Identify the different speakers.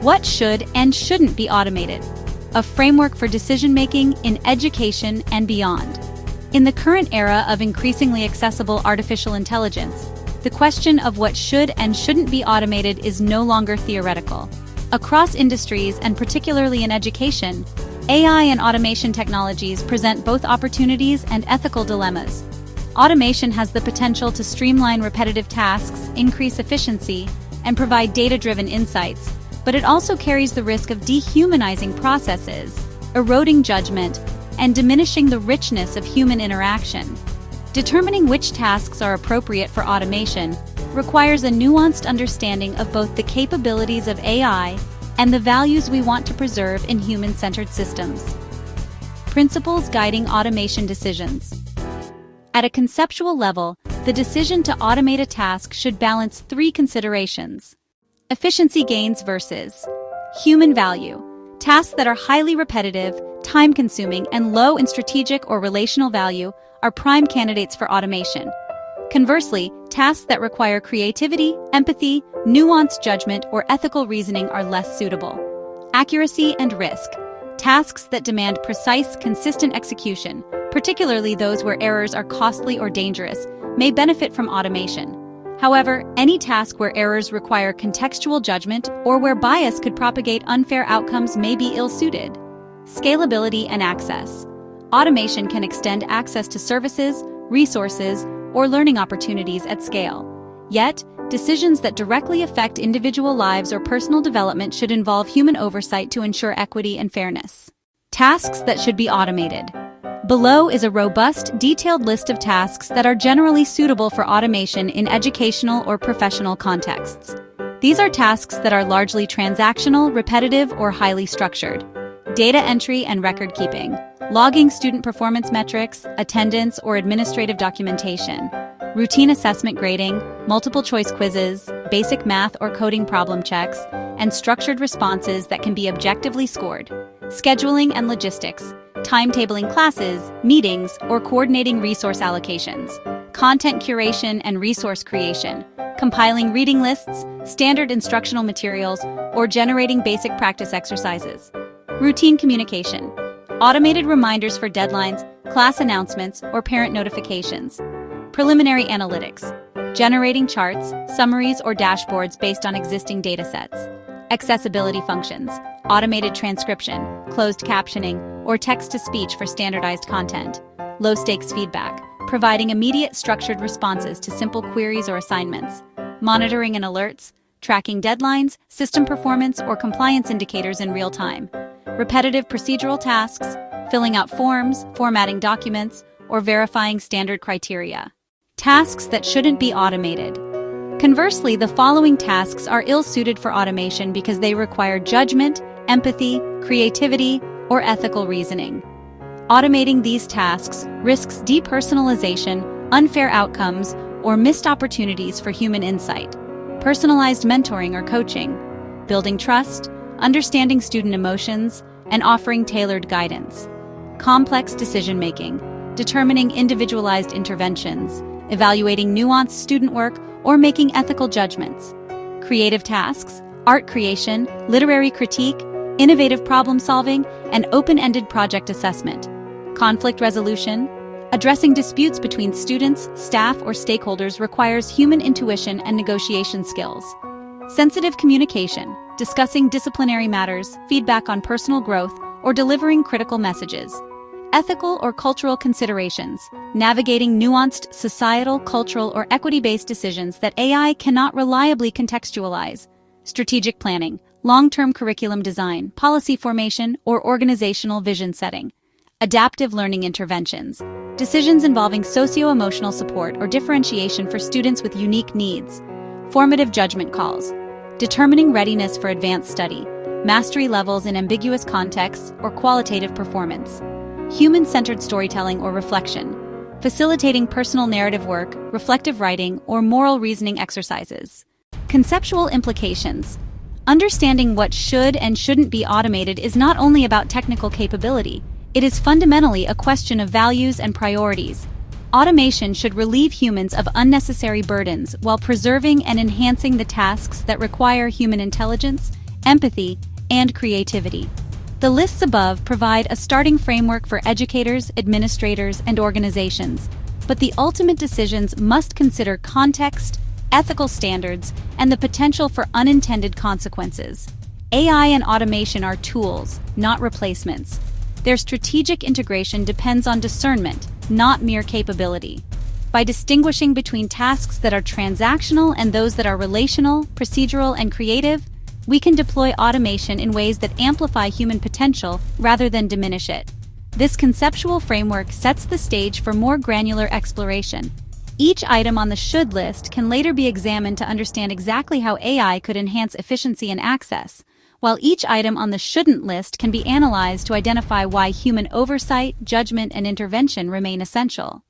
Speaker 1: What should and shouldn't be automated? A framework for decision-making in education and beyond. In the current era of increasingly accessible artificial intelligence, the question of what should and shouldn't be automated is no longer theoretical. Across industries, and particularly in education, AI and automation technologies present both opportunities and ethical dilemmas. Automation has the potential to streamline repetitive tasks, increase efficiency, and provide data-driven insights, but it also carries the risk of dehumanizing processes, eroding judgment, and diminishing the richness of human interaction. Determining which tasks are appropriate for automation requires a nuanced understanding of both the capabilities of AI and the values we want to preserve in human-centered systems. Principles guiding automation decisions. At a conceptual level, the decision to automate a task should balance three considerations: efficiency gains versus human value. Tasks that are highly repetitive, time-consuming, and low in strategic or relational value are prime candidates for automation. Conversely, tasks that require creativity, empathy, nuanced judgment, or ethical reasoning are less suitable. Accuracy and risk. Tasks that demand precise, consistent execution, particularly those where errors are costly or dangerous, may benefit from automation. However, any task where errors require contextual judgment or where bias could propagate unfair outcomes may be ill-suited. Scalability and access. Automation can extend access to services, resources, or learning opportunities at scale. Yet, decisions that directly affect individual lives or personal development should involve human oversight to ensure equity and fairness. Tasks that should be automated. Below is a robust, detailed list of tasks that are generally suitable for automation in educational or professional contexts. These are tasks that are largely transactional, repetitive, or highly structured. Data entry and record keeping, logging student performance metrics, attendance, or administrative documentation, routine assessment grading, multiple choice quizzes, basic math or coding problem checks, and structured responses that can be objectively scored. Scheduling and logistics, timetabling classes, meetings, or coordinating resource allocations. Content curation and resource creation, compiling reading lists, standard instructional materials, or generating basic practice exercises. Routine communication, automated reminders for deadlines, class announcements, or parent notifications. Preliminary analytics, generating charts, summaries, or dashboards based on existing datasets. Accessibility functions, automated transcription, closed captioning, or text-to-speech for standardized content. Low-stakes feedback, providing immediate structured responses to simple queries or assignments. Monitoring and alerts, tracking deadlines, system performance, or compliance indicators in real time. Repetitive procedural tasks, filling out forms, formatting documents, or verifying standard criteria. Tasks that shouldn't be automated. Conversely, the following tasks are ill-suited for automation because they require judgment, empathy, creativity, or ethical reasoning. Automating these tasks risks depersonalization, unfair outcomes, or missed opportunities for human insight. Personalized mentoring or coaching, building trust, understanding student emotions, and offering tailored guidance. Complex decision-making, determining individualized interventions, evaluating nuanced student work, or making ethical judgments. Creative tasks, art creation, literary critique, innovative problem-solving, and open-ended project assessment. Conflict resolution, addressing disputes between students, staff, or stakeholders requires human intuition and negotiation skills. Sensitive communication, discussing disciplinary matters, feedback on personal growth, or delivering critical messages. Ethical or cultural considerations, navigating nuanced societal, cultural, or equity-based decisions that AI cannot reliably contextualize. Strategic planning, long-term curriculum design, policy formation, or organizational vision setting. Adaptive learning interventions, decisions involving socio-emotional support or differentiation for students with unique needs. Formative judgment calls, determining readiness for advanced study, mastery levels in ambiguous contexts, or qualitative performance. Human-centered storytelling or reflection, facilitating personal narrative work, reflective writing, or moral reasoning exercises. Conceptual implications. Understanding what should and shouldn't be automated is not only about technical capability, it is fundamentally a question of values and priorities. Automation should relieve humans of unnecessary burdens while preserving and enhancing the tasks that require human intelligence, empathy, and creativity. The lists above provide a starting framework for educators, administrators, and organizations, but the ultimate decisions must consider context, ethical standards, and the potential for unintended consequences. AI and automation are tools, not replacements. Their strategic integration depends on discernment, not mere capability. By distinguishing between tasks that are transactional and those that are relational, procedural, and creative, we can deploy automation in ways that amplify human potential rather than diminish it. This conceptual framework sets the stage for more granular exploration. Each item on the should list can later be examined to understand exactly how AI could enhance efficiency and access, while each item on the shouldn't list can be analyzed to identify why human oversight, judgment, and intervention remain essential.